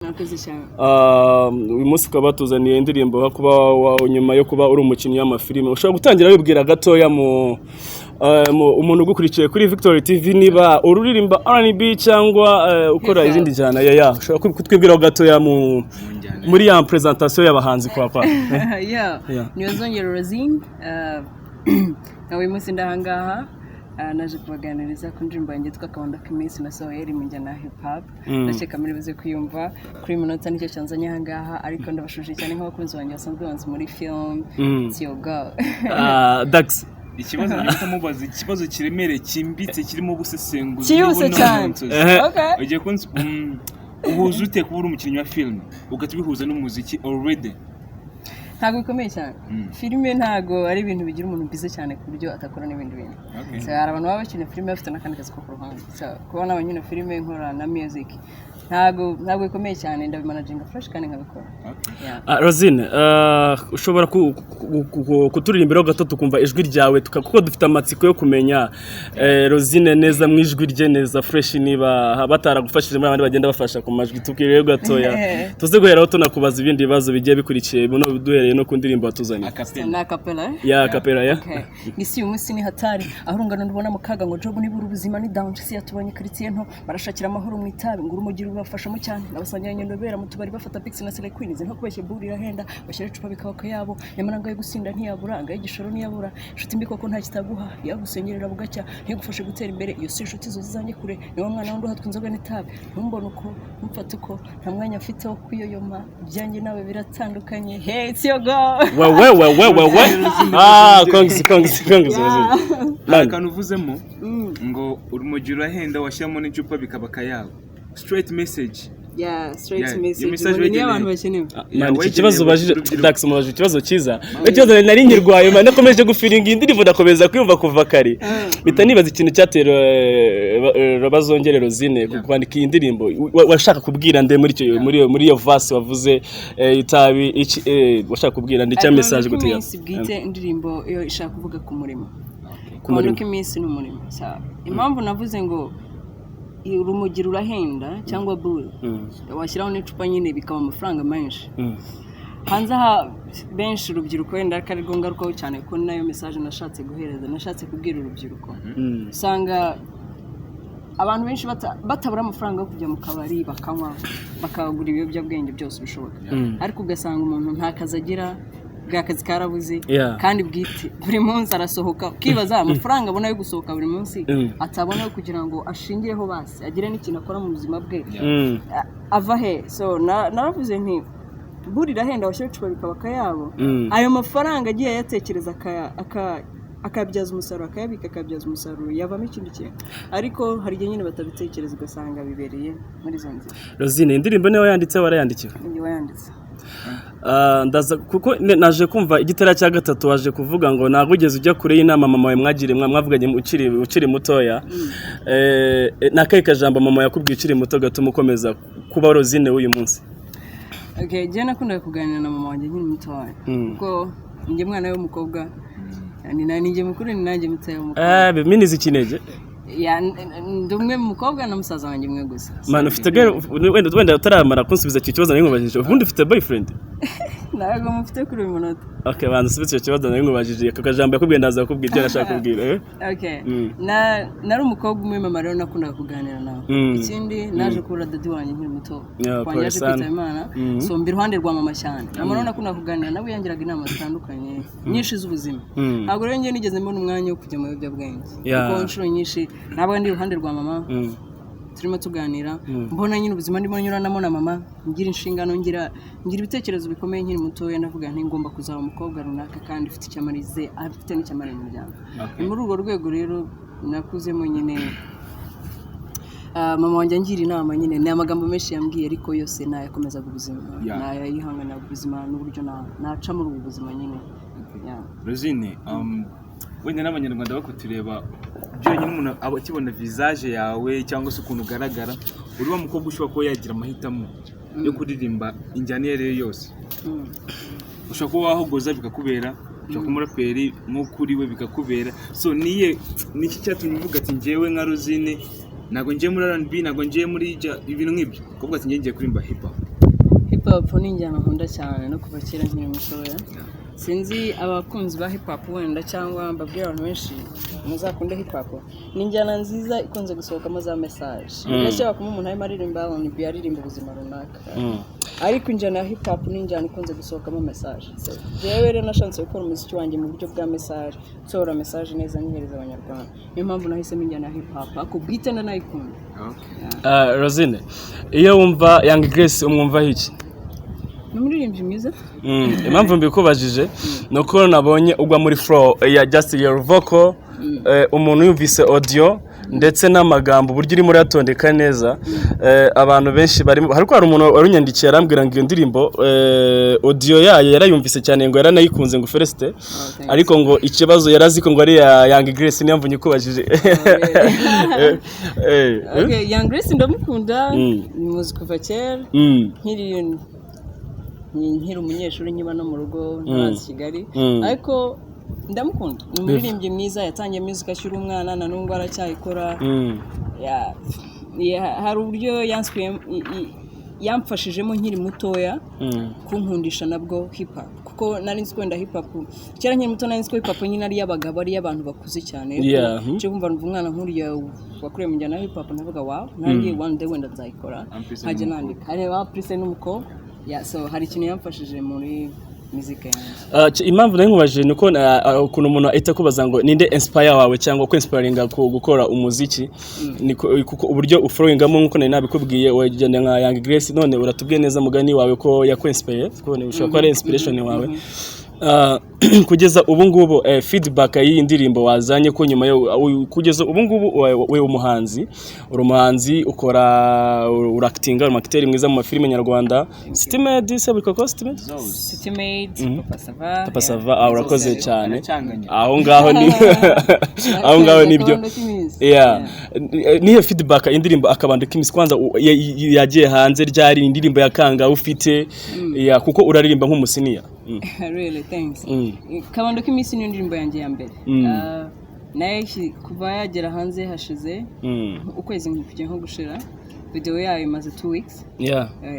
Nakoze cyane. Uyu munsi ukaba tuzaniye indirimbo kuba nyuma yo kuba uri umukinnyi w'amafilime ushobora gutangira wibwira gatoya mu umuntu ugukurikiye kuri Victory TV niba ururirimba R&B cyangwa ukora izindi njyana ushobora kutwibwira gatoya muri ya presentation y'abahanzi kwa niyo zongera Rosine nawe munsi ndahangaha naje kubaganiriza ku ndirimbo yanjye twakabanda k'iminsi nasohoye iri mu njyana hip hop ndashaka muri bize kuyumva kuri minota nicyo cyanzanye ahangaha ariko ndabashuje cyane nk'abakunzi banjye basanzwe banzi muri film it's your girl Dax ikibazo nyita mubaza ikibazo kiremereye kimbitse kirimo gusesenguza cyose cyane ugiye kunzi uhuza ute kuba uri umukinnyi wa film ugatubihuza n'umuziki already ntago bikomeye cyane filime ntago ari ibintu bigira umuntu bize cyane ku buryo atakora n'ibindi bintu so hari abantu baba bakina filime bafite n'akandi kazi ko ku ruhande so kubona abanyine filime nkora na music ntago bikomeye cyane ndabimanaginga fresh kandi nkabikora Rosine ushobora kuturirimbira gato tukumva ijwi ryawe kuko dufite amatsiko yo kumenya Rosine neza mu ijwi rye neza fresh niba bataragufashije muri abandi bagenda bafasha ku majwi tukiriye gatoya tuze guheraho tunakubaza ibindi bibazo bigiye bikurikiye buno duhereye no ku ndirimbo batuzanye na capella ngisi umunsi ni hatari ahurungana ndubona mukaga ngo job nibura ubuzima ni down si yatubonye quartier nto barashakira amahoro mu itabi nguru mugira ubafashamo cyane nabasanganye nyendo bera mutubari bafata pix na Sele Queens nko kubeshye burira henda bashyira icupa bikawaka yabo nyamananga yo gusinda ntiyaburanga y'igishoro ntiyabura inshuti mbi koko nta kitaguha yagusengerera bugacya ntiyagufashe gutera imbere iyo si inshuti zo zizanye kure niwo mwana wundi hatwe inzoga n'itabi ntumbone uko mfata uko nta mwanya afite wo kuyoyoma byanjye nawe biratandukanye hey it's your girl kongs Akantu uvuzemo ngo urumugiro ahenda washyiramo n'icupa bikabaka yabo straight message straight message ni abantu bakeneye iki kibazo ubajije Dax mubaje ikibazo cyiza ikibazo nari nyirwaye man nakomeje gufiringa indirimbo ndakomeza kwiyumva kuva kare bita nibaza ikintu cyatera bazongere Rosine kwandika iyi ndirimbo washaka kubwira nde muri iyo verse wavuze itabi washaka kubwira nde cya message gutya bwite indirimbo yo ishaka kuvuga ku murimo kumanuka iminsi n'umurimo impamvu navuze ngo urumugiro urahenda cyangwa bull washyiraho n'icupa nyine bikaba amafaranga menshi hanze aha benshi urubyiruko wenda akarirwo ngarukaho cyane ko nayo message nashatse guhereza nashatse kubwira urubyiruko usanga abantu benshi batabura amafaranga yo kujya mu kabari bakanywa bakagura ibiyobyabwenge byose bishoboka ariko ugasanga umuntu nta kazi agira bwakazi karabuze kandi bwite buri munsi arasohoka kibaza amafaranga abona yo gusohoka buri munsi atabona yo kugira ngo ashingireho basi agire n'ikintu akora mu buzima bwe ava he so naravuze nti burira henda washyira icupa bikabaka yabo ayo mafaranga agiye yatekereza akabyaza umusaruro akayabika akabyaza umusaruro yavamo ikindi kintu ariko hari igihe nyine batabitekereza ugasanga bibereye muri izo nzira Rosine indirimbo niyo yanditse warayandikiwe ndi wayanditse ndaza kuko naje kumva igitara cya gatatu waje kuvuga ngo nagugeze ujya kure y'inama mama wawe mwagire mwavuganye ukiri mutoya nakaye kajambo mama yakubwiye ukiri muto gatuma ukomeza kuba Rosine w'uyu munsi je nakunda kuganira na mama wanjye nkiri mutoya kuko njye mwana w'umukobwa ninjye mukuru ni nanjye mutoya w'umukobwa biminiza ikinege ndumwe mukobwa na musaza wanjye mwe gusa man ufite wenda utaramara kunsubiza iki kibazo nari nkubajije ubundi ufite boyfriend ntabwo mufite kuri uyu munota banza usubitse icyo kibazo nari nkubajije aka kajambo yakubwiye ndaza kukubwira ibyo nashaka kubwira nari umukobwa umwe mama rero nakundaga kuganira nawe ikindi naje kubura dadi wanjye nkiri muto wanjye yaje kwitaba Imana so mbi iruhande rwa mama cyane mama rero nakundaga kuganira nawe yangiraga inama zitandukanye nyinshi z'ubuzima ntabwo rero njye nigeze mbona umwanya wo kujya mu biyobyabwenge kuko inshuro nyinshi ntabwo ndi iruhande rwa mama turimo tuganira mbona nyine ubuzima ndimo nyuranamo na mama ngira inshingano ngira ibitekerezo bikomeye nkiri mutoya navuga nti ngomba kuzaba umukobwa runaka kandi ufite icyamarize afite n'icyamare mu muryango muri urwo rwego rero nakuzemo nyine mama wanjye angira inama nyine ni amagambo menshi yambwiye ariko yose nayakomezaga ubuzima nayihangana ubuzima n'uburyo naca muri ubu buzima nyine Rosine wenda n'abanyarwanda bakutureba byonyine umuntu akibona visage yawe cyangwa se ukuntu ugaragara uri wa mukobwa ushobora kuba yagira amahitamo yo kuririmba injyana iyo ari yo yose ushobora kuba wahogoza bikakubera ushobora kuba umuraperi nk'ukuri we bikakubera so niki cyatumye uvuga ati njyewe nka Rosine ntabwo ngiye muri R&B ntabwo ngiye muri ibintu nk'ibyo kuvuga ati ngiye kuririmba hip hop hip hop ni injyana nkunda cyane no kuva kera nkiri mutoya. Sinzi abakunzi ba hip hop wenda cyangwa mbabwira abantu benshi muzakunda hip hop. Ni injyana nziza ikunze gusohokamo za message. Mbese bakuma umuntu arimo aririmba R&B aririmba ubuzima runaka. Ariko injyana ya hip hop ni injyana ikunze gusohokamo message. Jewe rero nashatse gukora umuziki wanjye mu buryo bwa message, sohora message neza nyihereza abanyarwanda. Niyo mpamvu nahisemo injyana ya hip hop. Ako beat ndanayikunda. Rosine, iyo wumva Young Grace umwumva iki? Numuririmbyi mwiza. Impamvu mbikubajije nuko nabonye ugwa muri flow ya just your vocal, umuntu yumvise audio ndetse n'amagambo buryo iri muri atondeka neza. Abantu benshi barimo hariko hari umuntu warunyandikiye arambwira ngo iyo ndirimbo audio yayo yarayumvise cyane ngo yaranayikunze ngo first, ariko ngo ikibazo yaraziko ngo ari ya Young Grace, niyo mvunye kubajije. Okay, Young Grace ndamukunda, muzi kuva kera. Nkiri umunyeshuri nkiba no mu rugo ntazi Kigali, ariko ndamukunda. Ni umuririmbyi mwiza, yatangiye music ashyira umwana na nubwo aracyayikora. Hari uburyo yamfashijemo nkiri mutoya kunkundisha nabwo hip hop, kuko nari nzi kwenda hip hop kera nkiri muto. Nari nzi ko hip hop nyine ari y'abagabo, ari y'abantu bakuze cyane. Cyo kumva umwana nkuriya wakuriye mu njyana ya hip hop navuga wow, nanjye one day wenda nzayikora. Haje nandika hareba Prince n'umukobwa. So hari ikintu yamfashije muri muzika yanjye. Impamvu nari nkubajije nuko ukuntu umuntu ahita kubaza ngo ninde inspire wawe cyangwa ko inspiringa gukora umuziki, kuko uburyo uflowingamo nkuko nari nabikubwiye wagenda nka Young Grace, none uratubwiye neza mugani wawe ko yakwinspire, ko ushobora ko ari inspiration wawe. Kugeza ubu ngubu feedback y'iyi ndirimbo wazanye ko nyuma yo kugeza ubu ngubu we umuhanzi, uri umuhanzi ukora uractinga, uri acteur mwiza mu mafilime nyarwanda. Stimade se biko costume Stimade Papa Sava urakoze cyane. Aho ngaho nibyo. Nihe feedback indirimbo akabando k'imisi kwanza yagiye hanze ryari indirimbo yakanga ufite kuko uraririmba nk'umusiniya. Really, thanks. Kabando k'imisi ni indirimbo yanjye ya mbere. Naye kuva yagera hanze hashize ukwezi nk'ugiye nko gushira. Video yayo imaze 2 weeks.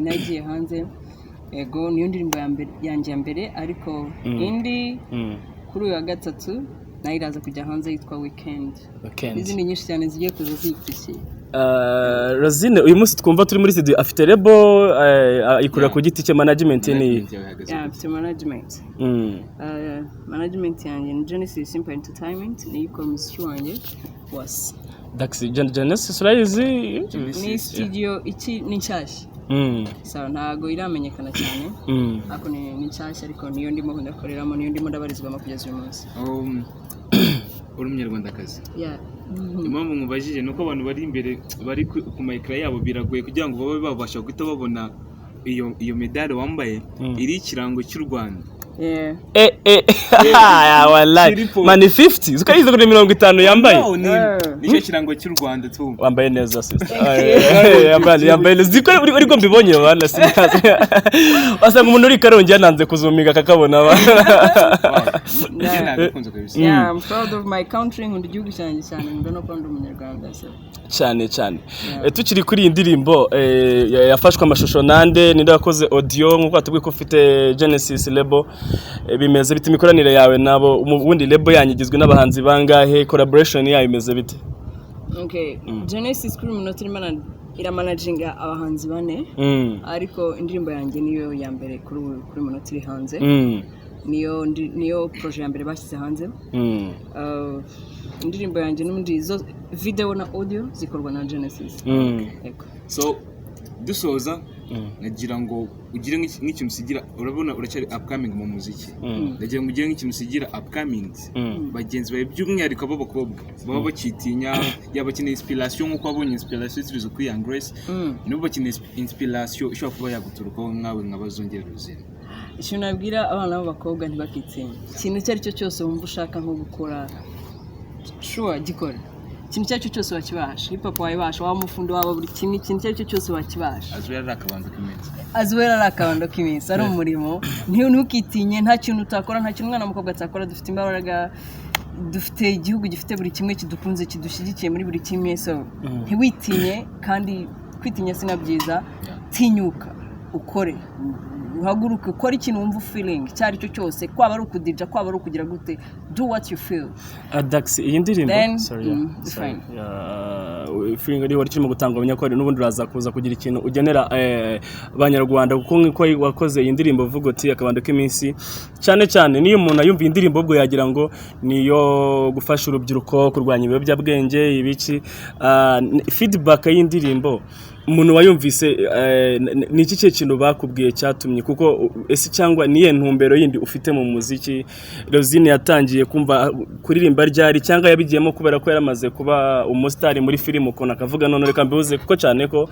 Nagiye hanze. Ego niyo ndirimbo yanjye ya mbere, ariko indi kuri uyu wa gatatu nayo iraza kujya hanze yitwa Weekend. Izindi nyinshi cyane zigiye kuza zikurikiye. Rosine, uyu munsi twumva turi muri studio, afite label ikurira ku giti cye, management ni afite management. Management yanjye ni Genesis Simple Entertainment, ni ikora umuziki wanjye wose. Genesis urayizi? Ni studio iki ni nshyashya. So ntago iramenyekana cyane, ako ni nshyashya, ariko niyo ndimo ndakoreramo, niyo ndimo ndabarizwamo kugeza uyu munsi. Uri umunyarwandakazi. Impamvu nkubajije nuko abantu bari imbere bari ku mayikara yabo biragoye kugira ngo babe babasha guhita babona iyo medale wambaye iri ikirango cy'u Rwanda. Wallahi mani 50 zukayize kuri 50 yambaye. Nicyo kirango cy'u Rwanda tu. Wambaye neza sister. Yambaye neza. Ziko uri ko mbibonye bana sinazi. Wasanga umuntu uri Karongi yananze kuzumiga kakabona bana. I'm proud of my country, nkunda igihugu cyanjye cyane, nkunda no kwanda umunyarwanda cyane. Tukiri kuri iyi ndirimbo yafashwe amashusho nande ninde yakoze audio nkuko atubwiye ko ufite Genesis label, bimeze bite imikoranire yawe nabo? Ubundi label yanyigizwe n'abahanzi bangahe? Collaboration yayo imeze bite? Okay, Genesis kuri munota ira managinga abahanzi 4, ariko indirimbo yanjye niyo ya mbere kuri munota iri hanze. Niyo projet ya mbere bashyize hanze. Indirimbo yanjye n'undi zo video na audio zikorwa na Genesis. So dusoza nagira ngo ugire nk'ikintu usigira, urabona uracyari upcoming mu muziki. Nagira ngo ugire nk'ikintu usigira upcoming bagenzi bawe, by'umwihariko ab'abakobwa baba bakitinya, yaba bakeneye inspiration nk'uko abonye inspiration zirizo kuri Young Grace, nibo bakeneye inspiration ishobora kuba yaguturukaho nkawe nk'abazongera Rosine. Icyo nabwira abana b'abakobwa ntibakitsinye, ikintu icyo ari cyo cyose wumva ushaka nko gukora sure gikora, ikintu icyo ari cyo cyose wakibasha. Hip hop wayibasha, waba umufundi waba buri kimwe, ikintu icyo ari cyo cyose wakibasha. Azwera ari akabando k'iminsi ari umurimo, ntukitinye, nta kintu utakora, nta kintu umwana w'umukobwa atakora. Dufite imbaraga, dufite igihugu gifite buri kimwe kidukunze, kidushyigikiye muri buri kimwe. So ntiwitinye, kandi kwitinya sina byiza, tinyuka ukore uhaguruke ukora ikintu wumva feeling cyari cyo cyose kwaba ari ukudija kwaba ari ukugira gute do what you feel. Dax iyi ndirimbo Then, sorry feeling ari wari kirimo gutanga abanyakwari n'ubundi uraza kuza kugira ikintu ugenera abanyarwanda kuko nk'uko wakoze iyi ndirimbo uvuga uti akabando k'iminsi cyane cyane niyo umuntu ayumva iyi ndirimbo ubwo yagira ngo niyo gufasha urubyiruko kurwanya ibiyobyabwenge ibiki feedback y'indirimbo umuntu wayumvise ni iki cyo kintu bakubwiye cyatumye kuko ese cyangwa niye ntumbero yindi ufite mu muziki Rosine yatangiye kumva kuririmba ryari cyangwa yabigiyemo kubera ko yaramaze kuba umustar muri film ukona akavuga none reka mbibuze kuko cyane ko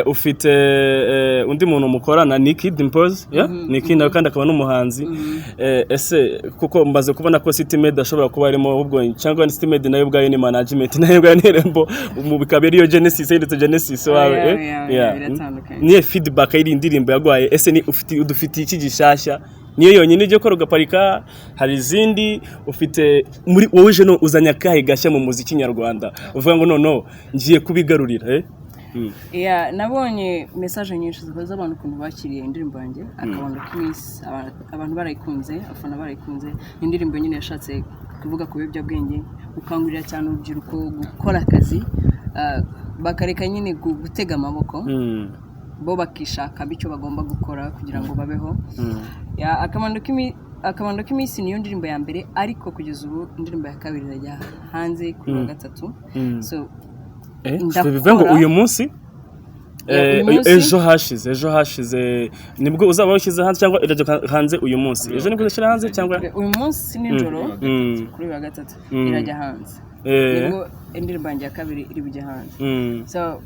ufite undi muntu mukorana Nicky Dimpoz Nicky nawe kandi akaba n'umuhanzi ese kuko mbaze kubona ko City Med ashobora kuba arimo ahubwo cyangwa City Med nayo ubwayo ni management nayo ubwayo nirembo mu bikabiri yo Genesis ndetse Genesis wawe niye feedback y'iri ndirimbo yagwaye ese ni udufite iki gishashya niyo yonyine ije ko rugaparika hari izindi ufite muri wowe je no uzanya kahe gashya mu muziki nyarwanda uvuga ngo no ngiye kubigarurira nabonye message nyinshi zikoze abantu kuntu bakiriye indirimbo yanjye akabando k'iminsi abantu barayikunze afana barayikunze indirimbo nyine yashatse kuvuga ku biyobyabwenge gukangurira cyane urubyiruko gukora akazi bakareka nyine gutega amaboko bo bakishaka bityo bagomba gukora kugira ngo babeho akabando k'iminsi niyo ndirimbo ya mbere ariko kugeza ubu indirimbo ya kabiri irajya hanze kuri wa gatatu so bivuga ngo uyu munsi ejo hashize nibwo uzaba washyize hanze cyangwa irajya hanze uyu munsi ejo nibwo uzashyira hanze cyangwa uyu munsi nijoro kuri wa gatatu irajya hanze nibwo indirimbo yanjye ya kabiri iri bujya hanze so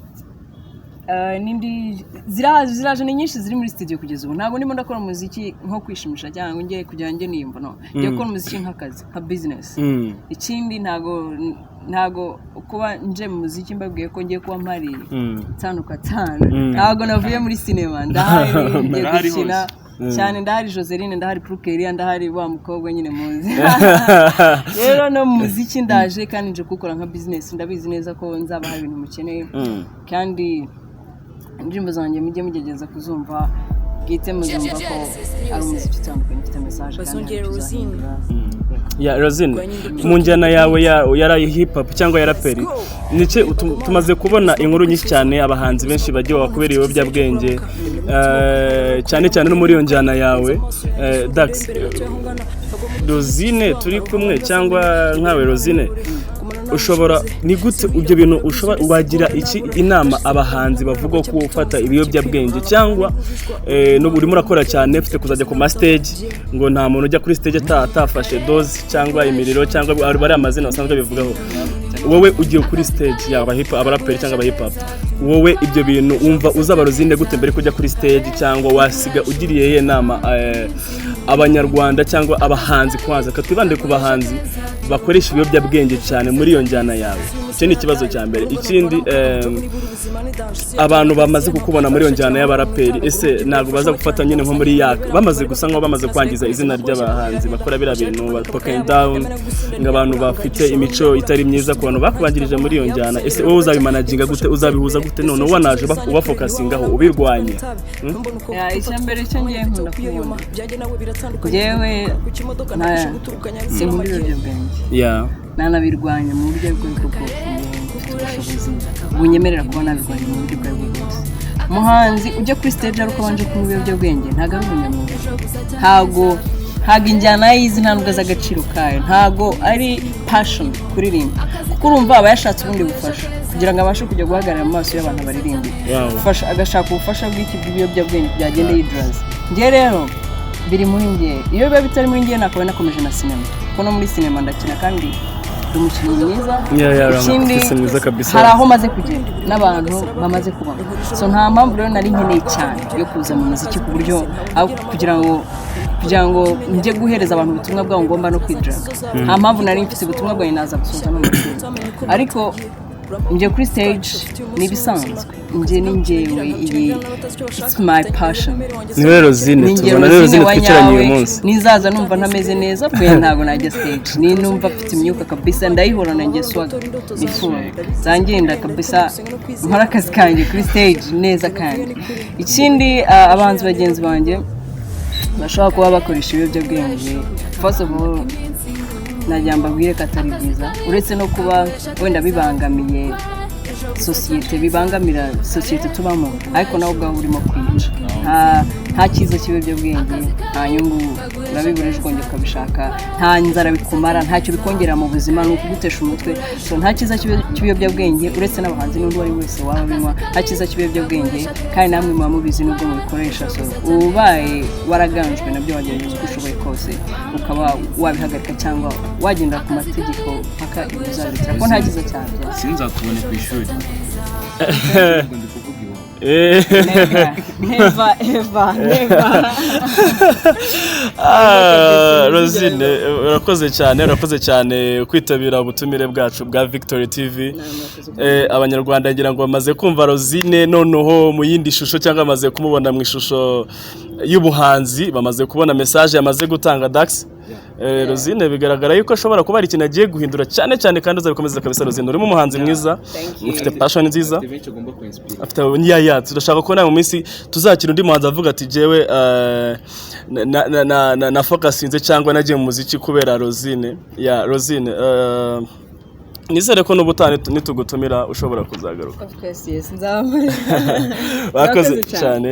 nindi ziraje ni nyinshi ziri muri studio kugeza ubu ntabwo ndimo ndakora umuziki nko kwishimisha cyangwa ngiye kugira ngo niyumva no ngiye gukora umuziki nk'akazi nka business ikindi ntago kuba nje mu muziki mbabwiye ko ngiye kuba mpari tanu ntago navuye muri cinema ndahari ngiye gukina cyane ndahari Joseline ndahari Prukeria ndahari wa mukobwa nyine muzi rero no mu muziki ndaje kandi nje gukora nka business ndabizi neza ko nzaba hari ibintu mukeneye kandi indirimbo zanjye mujye mugegeza kuzumva bwite muzumva ko ari umuziki utandukanye ufite message ya Rosine mu njyana yawe yari hip hop cyangwa ya raperi nice tumaze kubona inkuru nyinshi cyane abahanzi benshi bagiye bakubera ibiyobyabwenge cyane cyane no muri iyo njyana yawe Dax Rosine turi kumwe cyangwa nkawe Rosine ushobora ni gute ibyo bintu ushobora wagira iki inama abahanzi bavuga ko ufata ibiyobyabwenge cyangwa no urimo urakora cyane ufite kuzajya ku stage ngo nta muntu ujya kuri stage atafashe doze cyangwa imiriro cyangwa bari amazina basanzwe bivugaho wowe ugiye kuri stage yaba hip abaraperi cyangwa aba hip hop wowe ibyo bintu umva uzaba Rosine gute mbere kujya kuri stage cyangwa wasiga ugiriye inama abanyarwanda cyangwa abahanzi kwanza katwibande ku bahanzi bakoresha ibiyobyabwenge cyane muri iyo njyana yawe icyo ni ikibazo cya mbere ikindi abantu bamaze kukubona muri iyo njyana y'abaraperi ese ntabwo baza gufata nyine nko muri yaka bamaze gusa nko bamaze kwangiza izina ry'abahanzi bakora bira bintu poking down nk'abantu bafite imico itari myiza ku bantu bakubangirije muri iyo njyana ese wowe uzabimanaginga gute uzabihuza gute none wanaje ubafokasingaho ubirwanye icya mbere cyo ngiye nkunda kubona yewe sinkunda ibiyobyabwenge nanabirwanya mu buryo bw'ubwoko ubushobozi bunyemerera kuba nabirwanya mu buryo bwawe bwose umuhanzi ujya kuri stage ari uko abanje kunywa ibiyobyabwenge ntabwo ari umunyamwuga ntabwo injyana y'izi ntabwo z'agaciro kayo ntabwo ari passion kuririmba kuko urumva aba yashatse ubundi bufasha kugira ngo abashe kujya guhagarara mu maso y'abantu baririmba agashaka ubufasha bw'iki bw'ibiyobyabwenge byagenda yiduraza njye rero biri muri njye iyo biba bitari muri njye nakaba nakomeje na sinema kuko no muri sinema ndakina kandi ndi umukinnyi mwiza ikindi hari aho maze kugenda n'abantu bamaze kubona so nta mpamvu rero nari nkeneye cyane yo kuza mu muziki ku buryo kugira ngo njye guhereza abantu ubutumwa bwabo ngomba no kwiduraga nta mpamvu nari mfite ubutumwa bwawe naza gusoza no mu ariko njye kuri stage ni ibisanzwe njye ni njyewe iyi it's my passion niwe Rosine tubona rero Rosine twicaranye uyu munsi nizaza numva ntameze neza bwe ntago najya stage ni numva mfite imyuka kabisa ndayihorana njye swag nifuza zangenda kabisa nkora akazi kanjye kuri stage neza kandi ikindi abanzi bagenzi banjye bashobora kuba bakoresha ibiyobyabwenge first of all najya mbabwire ko atari byiza uretse no kuba wenda bibangamiye sosiyete bibangamira sosiyete tubamo ariko nawe ubwawe urimo kwica nta cyiza cy'ibiyobyabwenge nta nyungu urabibureje ukongera ukabishaka nta nzara bikumara ntacyo bikongera mu buzima ni ukugutesha umutwe so nta cyiza cy'ibiyobyabwenge uretse n'abahanzi n'undi uwo ari wese waba binywa nta cyiza cy'ibiyobyabwenge kandi namwe muba mubizi n'ubwo mubikoresha so ubaye waraganjwe nabyo wagerageza uko ushoboye kose ukaba wabihagarika cyangwa wagendera ku mategeko mpaka ibizabitira ko nta cyiza cyane sinzakubone ku ishuri Rosine urakoze cyane kwitabira ubutumire bwacu bwa Victory TV abanyarwanda ngira ngo bamaze kumva Rosine noneho mu yindi shusho cyangwa bamaze kumubona mu ishusho y'ubuhanzi bamaze kubona message yamaze gutanga Dax Rosine bigaragara yuko ashobora kuba ari ikintu agiye guhindura cyane kandi uzabikomeza kabisa Rosine urimo umuhanzi mwiza ufite passion nziza afite turashaka ko nawe mu minsi tuzakira undi muhanzi avuga ati jewe na focusinze cyangwa nagiye mu muziki kubera Rosine nizere ko n'ubutane nitugutumira ushobora kuzagaruka of course yes nzamure wakoze cyane